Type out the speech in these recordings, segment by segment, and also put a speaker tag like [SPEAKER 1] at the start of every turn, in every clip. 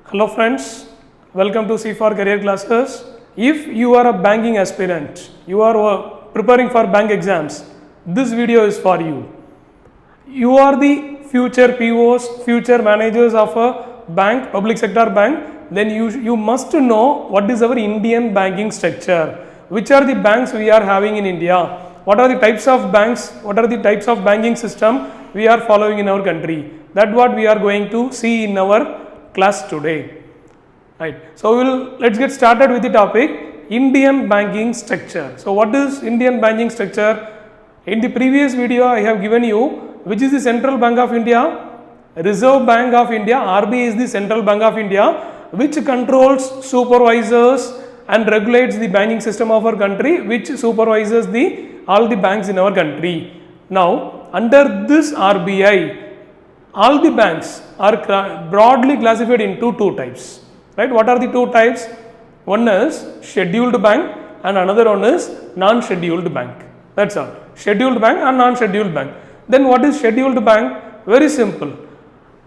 [SPEAKER 1] Hello friends, welcome to C for Career Classes. If you are a banking aspirant, you are preparing for bank exams, this video is for you. You are the future POs, future managers of a bank, public sector bank, then you must know what is our Indian banking structure. Which are the banks we are having in India? What are the types of banks? What are the types of banking system we are following in our country? That's what we are going to see in our class today. Right. So let's get started with the topic Indian banking structure. So what is Indian banking structure? In the previous video I have given you which is the Central Bank of India, Reserve Bank of India, RBI is the Central Bank of India, which controls, supervises and regulates the banking system of our country, which supervises all the banks in our country. Now under this RBI, all the banks are broadly classified into two types. Right? What are the two types? One is scheduled bank and another one is non-scheduled bank. That's all. Scheduled bank and non-scheduled bank. Then what is scheduled bank? Very simple.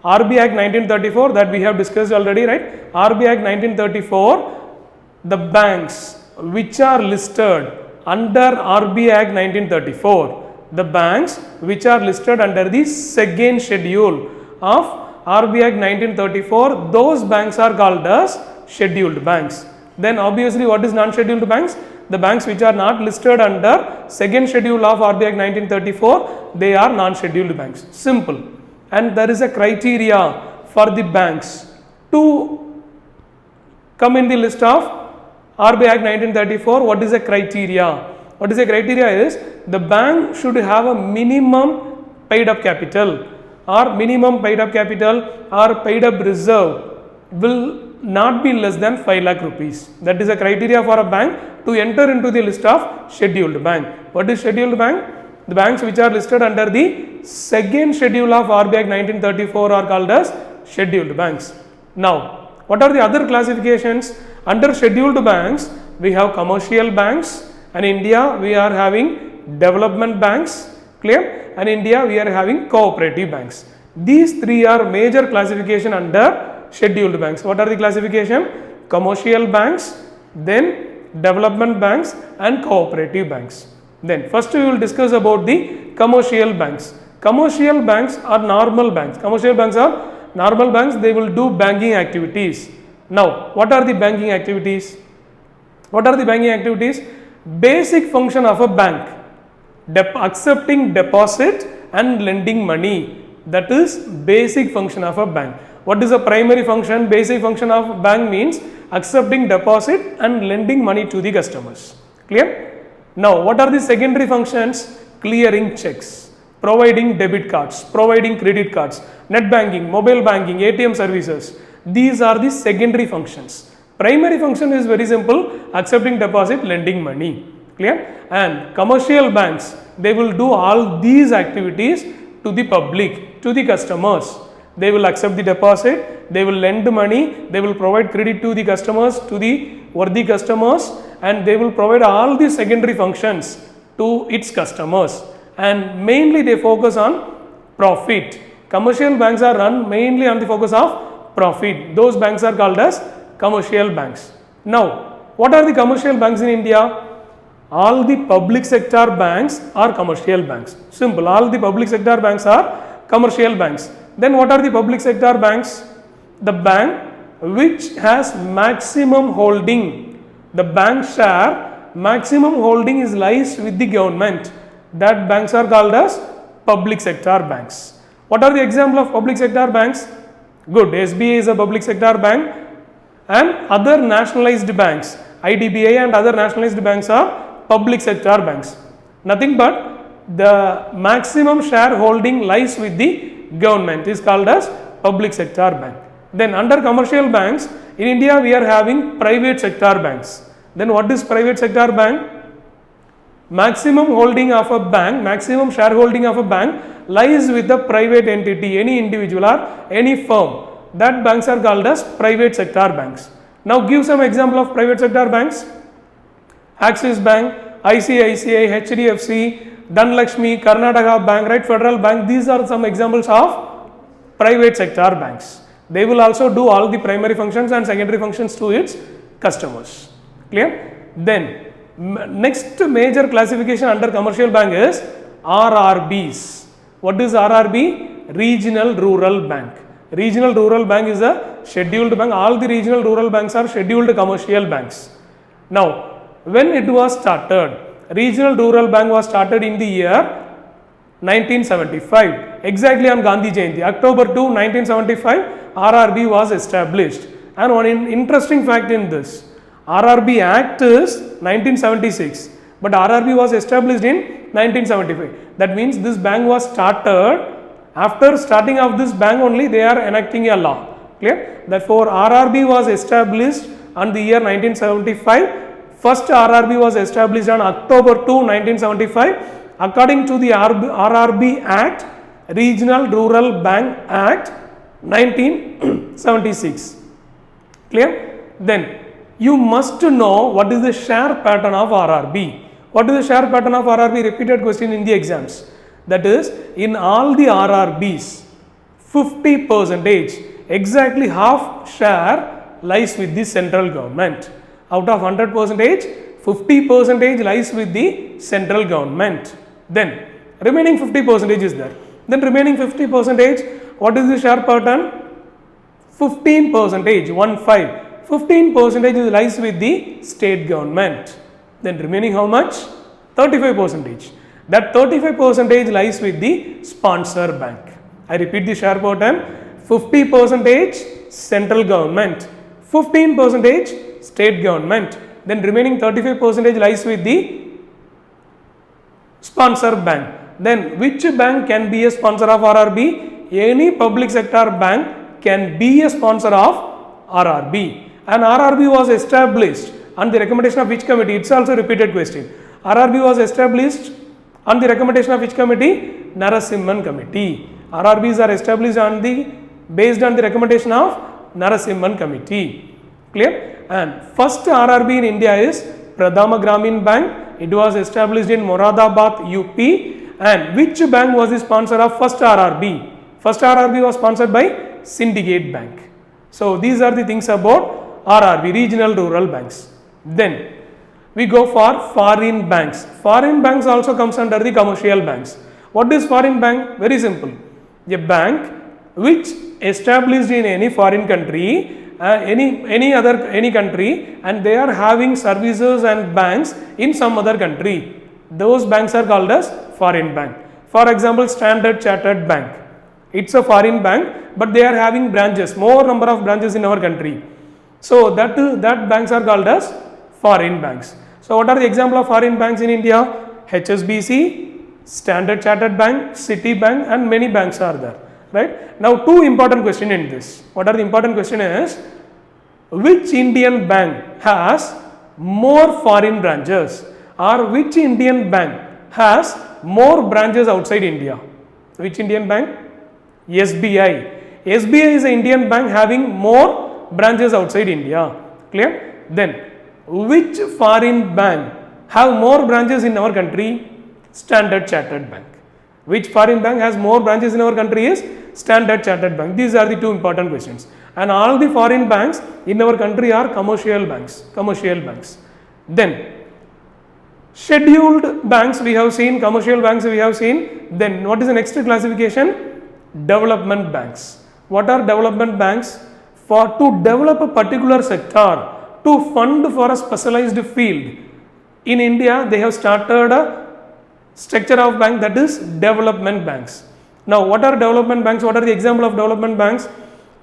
[SPEAKER 1] RBI Act 1934 that we have discussed already, right? RBI Act 1934, the banks which are listed under RBI Act 1934, the banks which are listed under the second schedule of RBI Act 1934, those banks are called as scheduled banks. Then obviously what is non-scheduled banks? The banks which are not listed under second schedule of RBI Act 1934, they are non-scheduled banks. Simple. And there is a criteria for the banks to come in the list of RBI Act 1934. What is the criteria? What is the criteria is the bank should have a minimum paid up capital or minimum paid up capital or paid up reserve will not be less than 5 lakh rupees. That is a criteria for a bank to enter into the list of scheduled bank. What is scheduled bank? The banks which are listed under the second schedule of RBI Act 1934 are called as scheduled banks. Now, what are the other classifications? Under scheduled banks, we have commercial banks, and in India we are having development banks, clear? And in India we are having cooperative banks. These three are major classification under scheduled banks. What are the classification? Commercial banks, then development banks and cooperative banks. Then first we will discuss about the commercial banks. Commercial banks are normal banks. Commercial banks are normal banks. They will do banking activities. Now, what are the banking activities? What are the banking activities? Basic function of a bank, accepting deposit and lending money. That is basic function of a bank. What is the primary function? Basic function of bank means accepting deposit and lending money to the customers. Clear? Now, what are the secondary functions? Clearing checks, providing debit cards, providing credit cards, net banking, mobile banking, ATM services. These are the secondary functions. Primary function is very simple, accepting deposit, lending money. Clear? And commercial banks, they will do all these activities to the public, to the customers. They will accept the deposit, they will lend money, they will provide credit to the customers, to the worthy customers, and they will provide all the secondary functions to its customers. And mainly they focus on profit. Commercial banks are run mainly on the focus of profit. Those banks are called as commercial banks. Now, what are the commercial banks in India? All the public sector banks are commercial banks. Simple. All the public sector banks are commercial banks. Then what are the public sector banks? The bank which has maximum holding. The bank share maximum holding is lies with the government. That banks are called as public sector banks. What are the example of public sector banks? Good. SBI is a public sector bank, and other nationalized banks, IDBI and other nationalized banks are public sector banks. Nothing but the maximum shareholding lies with the government is called as public sector bank. Then under commercial banks, in India we are having private sector banks. Then what is private sector bank? Maximum holding of a bank, maximum shareholding of a bank lies with the private entity, any individual or any firm. That banks are called as private sector banks. Now give some example of private sector banks. Axis Bank, ICICI, HDFC Dhanlakshmi, Karnataka Bank, right, Federal Bank, these are some examples of private sector banks. They will also do all the primary functions and secondary functions to its customers. Clear? Then, next major classification under commercial bank is RRBs. What is RRB? Regional Rural Bank. Regional Rural Bank is a scheduled bank. All the regional rural banks are scheduled commercial banks. Now, when it was started, Regional Rural Bank was started in the year 1975, exactly on Gandhi Jayanti, October 2, 1975, RRB was established. And one interesting fact in this, RRB Act is 1976, but RRB was established in 1975. That means this bank was started. After starting of this bank only, they are enacting a law. Clear? Therefore, RRB was established on the year 1975. First RRB was established on October 2, 1975. According to the RRB Act, Regional Rural Bank Act 1976. Clear? Then, you must know what is the share pattern of RRB. What is the share pattern of RRB? Repeated question in the exams. That is, in all the RRBs, 50%, exactly half share lies with the central government. Out of 100%, 50% lies with the central government. Then, remaining 50% is there. Then remaining 50%, what is the share pattern? 15%, 15% lies with the state government. Then remaining how much? 35%. That 35% lies with the sponsor bank. I repeat the share pattern, 50% central government, 15% state government, then remaining 35% lies with the sponsor bank. Then which bank can be a sponsor of RRB? Any public sector bank can be a sponsor of RRB. And RRB was established on the recommendation of which committee? It's also a repeated question. RRB was established on the recommendation of which committee? Narasimhan committee. RRBs are established based on the recommendation of Narasimhan committee. Clear? And first RRB in India is Pradhama Gramin Bank. It was established in Moradabad, UP. And which bank was the sponsor of first RRB? First RRB was sponsored by Syndicate Bank. So these are the things about RRB, Regional Rural Banks. Then we go for foreign banks. Foreign banks also comes under the commercial banks. What is foreign bank? Very simple. A bank which established in any foreign country, any country, and they are having services and banks in some other country. Those banks are called as foreign bank. For example, Standard Chartered Bank. It's a foreign bank, but they are having branches, more number of branches in our country. So that banks are called as foreign banks. So what are the example of foreign banks in India? HSBC, Standard Chartered Bank, Citibank, and many banks are there. Right? Now, two important questions in this. What are the important question is, which Indian bank has more foreign branches, or which Indian bank has more branches outside India? Which Indian bank? SBI. SBI is an Indian bank having more branches outside India. Clear? Then, which foreign bank have more branches in our country? Standard Chartered Bank. Which foreign bank has more branches in our country is Standard Chartered Bank. These are the two important questions. And all the foreign banks in our country are commercial banks. Commercial banks. Then, scheduled banks we have seen, commercial banks we have seen. Then, what is the next classification? Development banks. What are development banks? To develop a particular sector, to fund for a specialized field. In India, they have started a structure of bank, that is development banks. Now, what are development banks? What are the example of development banks?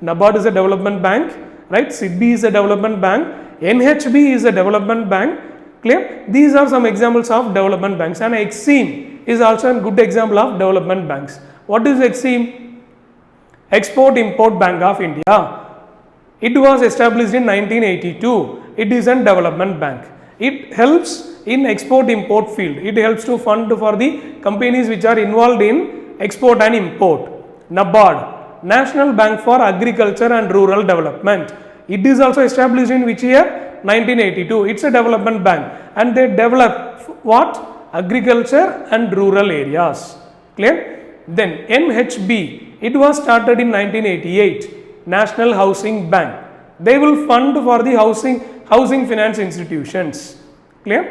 [SPEAKER 1] NABARD is a development bank, right? SIDBI is a development bank. NHB is a development bank. Clear? These are some examples of development banks. And EXIM is also a good example of development banks. What is EXIM? Export Import Bank of India. It was established in 1982. It is a development bank. It helps in export import field. It helps to fund for the companies which are involved in export and import. NABARD, National Bank for Agriculture and Rural Development. It is also established in which year? 1982. It's a development bank, and they develop what? agriculture and rural areas. Clear? Then NHB, it was started in 1988, National Housing Bank. They will fund for the housing finance institutions. Clear?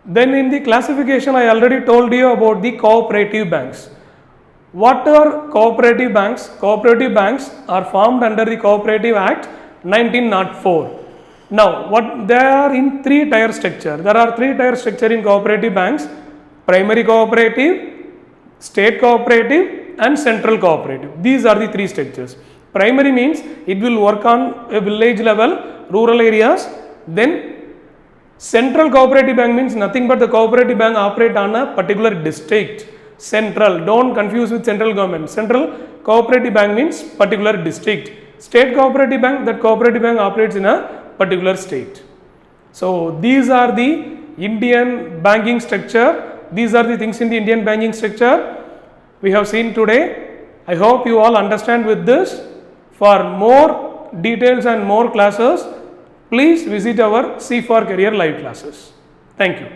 [SPEAKER 1] Then in the classification, I already told you about the cooperative banks. What are cooperative banks? Cooperative banks are formed under the Cooperative Act 1904. Now, they are in three-tier structure. There are three-tier structure in cooperative banks: primary cooperative, state cooperative, and central cooperative. These are the three structures. Primary means it will work on a village level, rural areas. Then central cooperative bank means nothing but the cooperative bank operate on a particular district. Central, don't confuse with central government. Central cooperative bank means particular district. State cooperative bank, that cooperative bank operates in a particular state. So these are the Indian banking structure. These are the things in the Indian banking structure we have seen today. I hope you all understand with this. For more details and more classes, please visit our C4 Career live classes. Thank you.